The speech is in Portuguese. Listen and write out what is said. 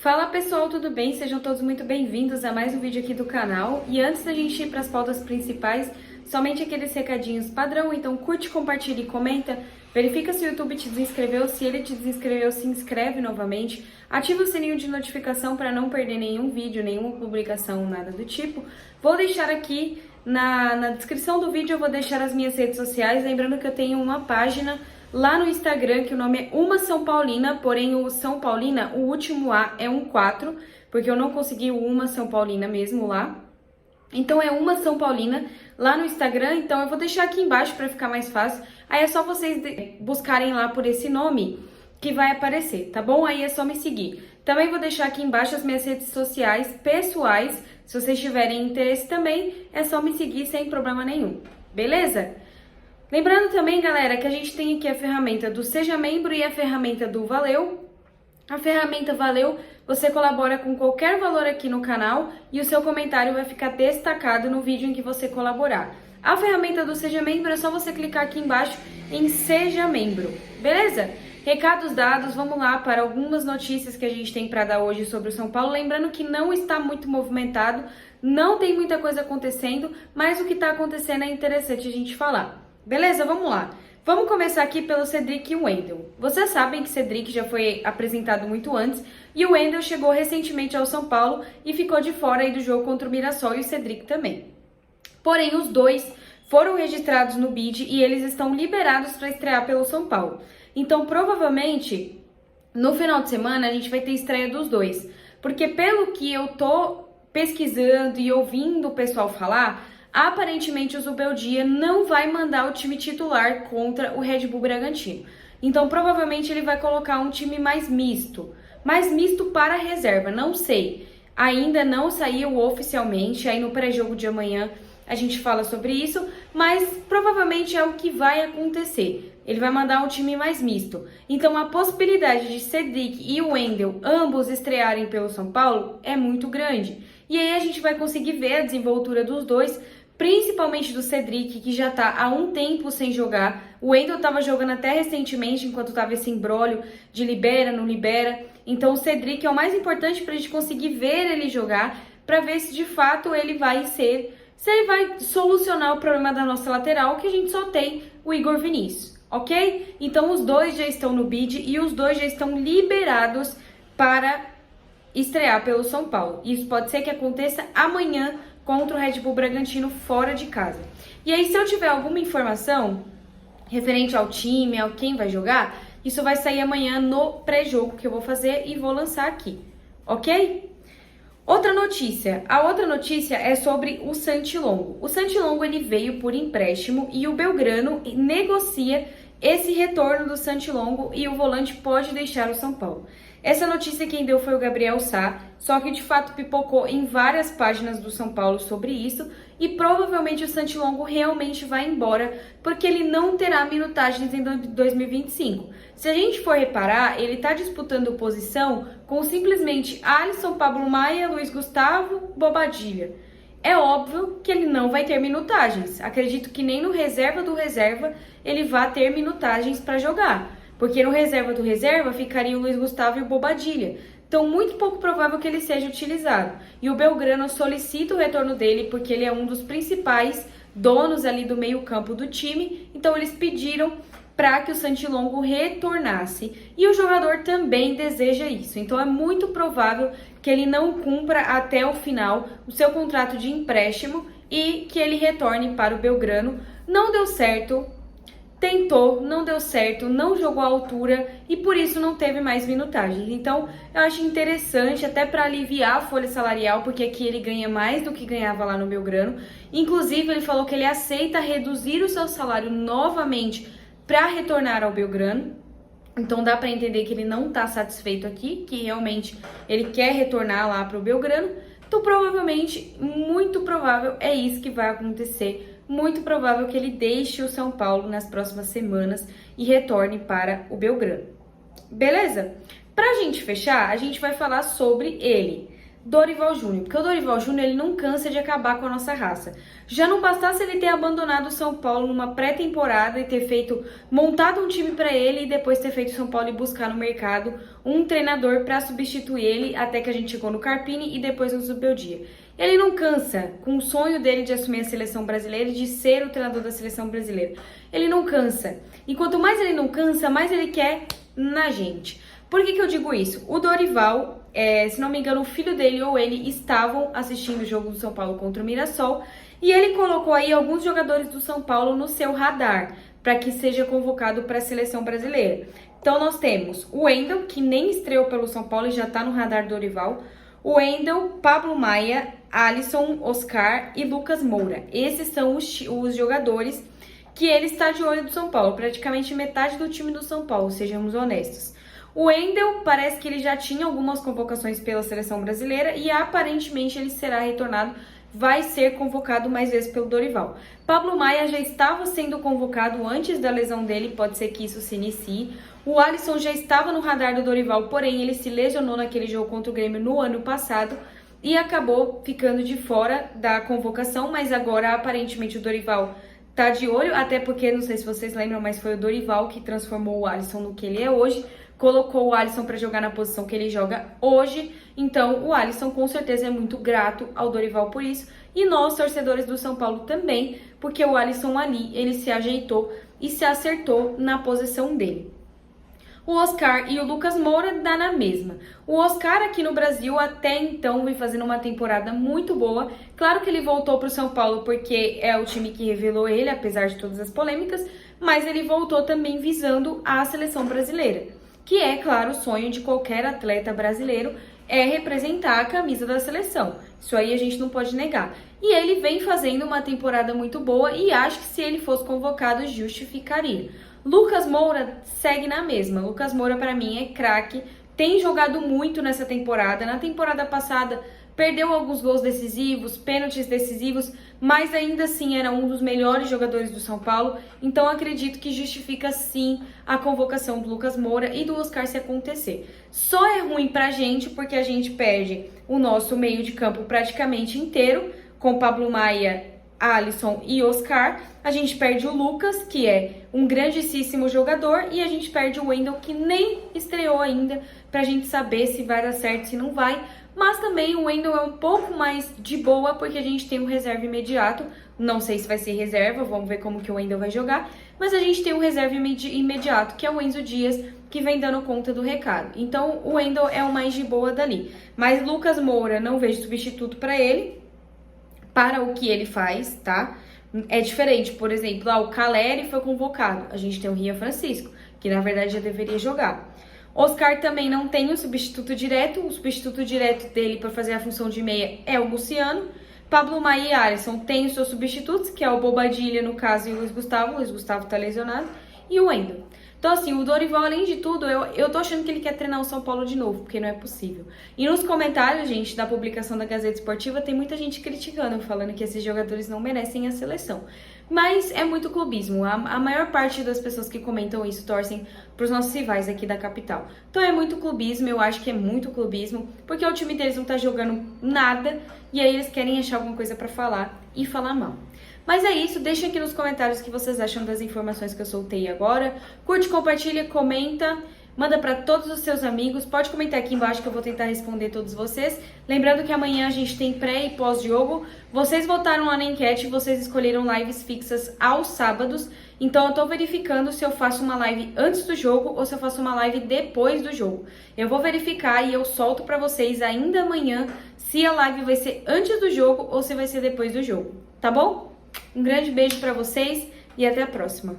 Fala pessoal, tudo bem? Sejam todos muito bem-vindos a mais um vídeo aqui do canal. E antes da gente ir para as pautas principais, somente aqueles recadinhos padrão, então curte, compartilha e comenta. Verifica se o YouTube te desinscreveu, se ele te desinscreveu, se inscreve novamente. Ativa o sininho de notificação para não perder nenhum vídeo, nenhuma publicação, nada do tipo. Vou deixar aqui na descrição do vídeo, eu vou deixar as minhas redes sociais, lembrando que eu tenho uma página lá no Instagram, que o nome é Uma São Paulina, porém o São Paulina, o último A é um 4, porque eu não consegui o Uma São Paulina mesmo lá. Então é Uma São Paulina lá no Instagram, então eu vou deixar aqui embaixo para ficar mais fácil. Aí é só vocês buscarem lá por esse nome que vai aparecer, tá bom? Aí é só me seguir. Também vou deixar aqui embaixo as minhas redes sociais pessoais, se vocês tiverem interesse também, é só me seguir sem problema nenhum, beleza? Lembrando também, galera, que a gente tem aqui a ferramenta do Seja Membro e a ferramenta do Valeu. A ferramenta Valeu, você colabora com qualquer valor aqui no canal e o seu comentário vai ficar destacado no vídeo em que você colaborar. A ferramenta do Seja Membro é só você clicar aqui embaixo em Seja Membro, beleza? Recados dados, vamos lá para algumas notícias que a gente tem para dar hoje sobre o São Paulo. Lembrando que não está muito movimentado, não tem muita coisa acontecendo, mas o que está acontecendo é interessante a gente falar. Beleza? Vamos lá. Vamos começar aqui pelo Cedric e o Wendel. Vocês sabem que Cedric já foi apresentado muito antes e o Wendel chegou recentemente ao São Paulo e ficou de fora aí do jogo contra o Mirassol e o Cedric também. Porém, os dois foram registrados no BID e eles estão liberados para estrear pelo São Paulo. Então, provavelmente, no final de semana a gente vai ter estreia dos dois. Porque pelo que eu tô pesquisando e ouvindo o pessoal falar, aparentemente o Zubeldia não vai mandar o time titular contra o Red Bull Bragantino. Então, provavelmente, ele vai colocar um time mais misto. Mais misto para a reserva, não sei. Ainda não saiu oficialmente, aí no pré-jogo de amanhã a gente fala sobre isso, mas provavelmente é o que vai acontecer. Ele vai mandar um time mais misto. Então, a possibilidade de Cedric e o Wendel ambos estrearem pelo São Paulo é muito grande. E aí a gente vai conseguir ver a desenvoltura dos dois, principalmente do Cedric, que já tá há um tempo sem jogar. O Wendel tava jogando até recentemente, enquanto tava esse imbróglio de libera, não libera. Então o Cedric é o mais importante pra gente conseguir ver ele jogar, pra ver se de fato ele vai se ele vai solucionar o problema da nossa lateral, que a gente só tem o Igor Vinícius, ok? Então os dois já estão no BID e os dois já estão liberados para estrear pelo São Paulo. Isso pode ser que aconteça amanhã contra o Red Bull Bragantino fora de casa. E aí, se eu tiver alguma informação referente ao time, ao quem vai jogar, isso vai sair amanhã no pré-jogo que eu vou fazer e vou lançar aqui, ok? Outra notícia. A outra notícia é sobre o Santilongo. O Santilongo ele veio por empréstimo e o Belgrano negocia esse retorno do Santilongo e o volante pode deixar o São Paulo. Essa notícia quem deu foi o Gabriel Sá, só que de fato pipocou em várias páginas do São Paulo sobre isso e provavelmente o Santilongo realmente vai embora porque ele não terá minutagens em 2025. Se a gente for reparar, ele está disputando posição com simplesmente Alisson, Pablo Maia, Luiz Gustavo, Bobadilla. É óbvio que ele não vai ter minutagens. Acredito que nem no reserva do reserva ele vai ter minutagens para jogar. Porque no reserva do reserva ficaria o Luiz Gustavo e o Bobadilla. Então, muito pouco provável que ele seja utilizado. E o Belgrano solicita o retorno dele porque ele é um dos principais donos ali do meio-campo do time. Então, eles pediram para que o Santilongo retornasse. E o jogador também deseja isso. Então, é muito provável que ele não cumpra até o final o seu contrato de empréstimo e que ele retorne para o Belgrano. Não deu certo. Tentou, não deu certo, não jogou à altura e por isso não teve mais minutagens. Então, eu acho interessante até para aliviar a folha salarial, porque aqui ele ganha mais do que ganhava lá no Belgrano. Inclusive, ele falou que ele aceita reduzir o seu salário novamente para retornar ao Belgrano. Então, dá para entender que ele não está satisfeito aqui, que realmente ele quer retornar lá para o Belgrano. Então, provavelmente, muito provável, é isso que vai acontecer. Muito provável que ele deixe o São Paulo nas próximas semanas e retorne para o Belgrano. Beleza? Pra gente fechar, a gente vai falar sobre ele. Dorival Júnior, porque o Dorival Júnior ele não cansa de acabar com a nossa raça. Já não bastasse ele ter abandonado o São Paulo numa pré-temporada e ter montado um time para ele e depois ter feito o São Paulo ir buscar no mercado um treinador para substituir ele até que a gente chegou no Carpini e depois no Zubeldia. Ele não cansa com o sonho dele de assumir a seleção brasileira e de ser o treinador da seleção brasileira. Ele não cansa. E quanto mais ele não cansa, mais ele quer na gente. Por que eu digo isso? O Dorival, se não me engano, o filho dele ou ele estavam assistindo o jogo do São Paulo contra o Mirassol e ele colocou aí alguns jogadores do São Paulo no seu radar para que seja convocado para a seleção brasileira. Então nós temos o Wendel, que nem estreou pelo São Paulo e já está no radar do Dorival, o Wendel, Pablo Maia, Alisson, Oscar e Lucas Moura. Esses são os jogadores que ele está de olho do São Paulo, praticamente metade do time do São Paulo, sejamos honestos. O Wendel parece que ele já tinha algumas convocações pela seleção brasileira e aparentemente ele será retornado, vai ser convocado mais vezes pelo Dorival. Pablo Maia já estava sendo convocado antes da lesão dele, pode ser que isso se inicie. O Alisson já estava no radar do Dorival, porém ele se lesionou naquele jogo contra o Grêmio no ano passado e acabou ficando de fora da convocação, mas agora aparentemente o Dorival tá de olho, até porque, não sei se vocês lembram, mas foi o Dorival que transformou o Alisson no que ele é hoje, colocou o Alisson para jogar na posição que ele joga hoje, então o Alisson com certeza é muito grato ao Dorival por isso, e nós, torcedores do São Paulo também, porque o Alisson ali, ele se ajeitou e se acertou na posição dele. O Oscar e o Lucas Moura dá na mesma. O Oscar aqui no Brasil até então vem fazendo uma temporada muito boa. Claro que ele voltou para o São Paulo porque é o time que revelou ele, apesar de todas as polêmicas, mas ele voltou também visando a seleção brasileira, que é, claro, o sonho de qualquer atleta brasileiro é representar a camisa da seleção. Isso aí a gente não pode negar. E ele vem fazendo uma temporada muito boa e acho que se ele fosse convocado justificaria. Lucas Moura segue na mesma. Lucas Moura, para mim, é craque. Tem jogado muito nessa temporada. Na temporada passada, perdeu alguns gols decisivos, pênaltis decisivos, mas ainda assim era um dos melhores jogadores do São Paulo. Então, acredito que justifica, sim, a convocação do Lucas Moura e do Oscar se acontecer. Só é ruim pra gente porque a gente perde o nosso meio de campo praticamente inteiro, com Pablo Maia, Alisson e Oscar. A gente perde o Lucas, que é um grandíssimo jogador, e a gente perde o Wendel, que nem estreou ainda, pra gente saber se vai dar certo, se não vai. Mas também o Wendel é um pouco mais de boa, porque a gente tem um reserva imediato. Não sei se vai ser reserva, vamos ver como que o Wendel vai jogar. Mas a gente tem um reserva imediato, que é o Enzo Dias, que vem dando conta do recado. Então o Wendel é o mais de boa dali. Mas Lucas Moura, não vejo substituto para ele, para o que ele faz, tá? É diferente, por exemplo, o Caleri foi convocado. A gente tem o Rian Francisco, que na verdade já deveria jogar. Oscar também não tem um substituto direto. O substituto direto dele para fazer a função de meia é o Luciano. Pablo Maia e Alisson têm os seus substitutos, que é o Bobadilha, no caso, e o Luiz Gustavo. O Luiz Gustavo tá lesionado. E o Wendel. Então, assim, o Dorival, além de tudo, eu tô achando que ele quer treinar o São Paulo de novo, porque não é possível. E nos comentários, gente, da publicação da Gazeta Esportiva, tem muita gente criticando, falando que esses jogadores não merecem a seleção. Mas é muito clubismo. A maior parte das pessoas que comentam isso torcem pros nossos rivais aqui da capital. Então é muito clubismo, eu acho que é muito clubismo, porque o time deles não tá jogando nada, e aí eles querem achar alguma coisa pra falar e falar mal. Mas é isso, deixem aqui nos comentários o que vocês acham das informações que eu soltei agora. Curte, compartilha, comenta, manda para todos os seus amigos. Pode comentar aqui embaixo que eu vou tentar responder todos vocês. Lembrando que amanhã a gente tem pré e pós-jogo. Vocês votaram lá na enquete, vocês escolheram lives fixas aos sábados. Então eu tô verificando se eu faço uma live antes do jogo ou se eu faço uma live depois do jogo. Eu vou verificar e eu solto para vocês ainda amanhã se a live vai ser antes do jogo ou se vai ser depois do jogo, tá bom? Um grande beijo para vocês e até a próxima.